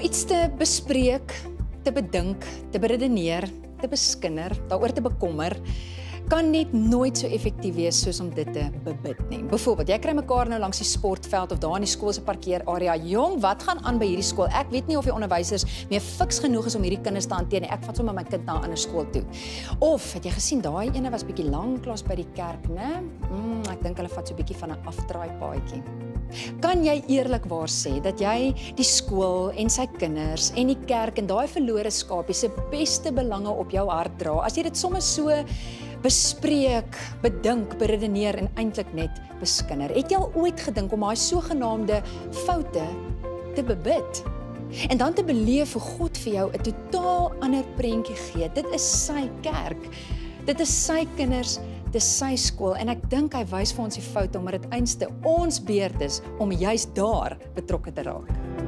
iets te bespreek, te bedink, te beredeneer, te beskinder, daaroor te bekommer, kan net nooit so effektief wees soos om dit te bebid nie. Byvoorbeeld, jy kry mekaar nou langs die sportveld of daar in die skool se parkeerarea. Jong, wat gaan aan by hierdie skool? Ek weet nie of die onderwysers meer fiks genoeg is om hierdie kinders te hanteer nie. Ek vat sommer my kind na 'n ander skool toe. Of het jy gesien daai ene was bietjie lanklaas by die kerk, né? Ek dink hulle vat so 'n bietjie van 'n afdraaipaadjie. Kan jy eerlikwaar sê dat jy die skool en sy kinders en die kerk en daai verlore skapie se beste belange op jou hart dra, as jy dit sommer so bespreek, bedink, beredeneer en eintlik net beskinder? Het jy al ooit gedink om daai sogenaamde foute te bebid? En dan te beleef hoe God vir jou 'n totaal ander prentjie gee. Dit is sy kerk. Dit is sy kinders, dit is sy skool en ek dink hy wys vir ons die foute omdat dit einste ons beurt is om juist daar betrokke te raak.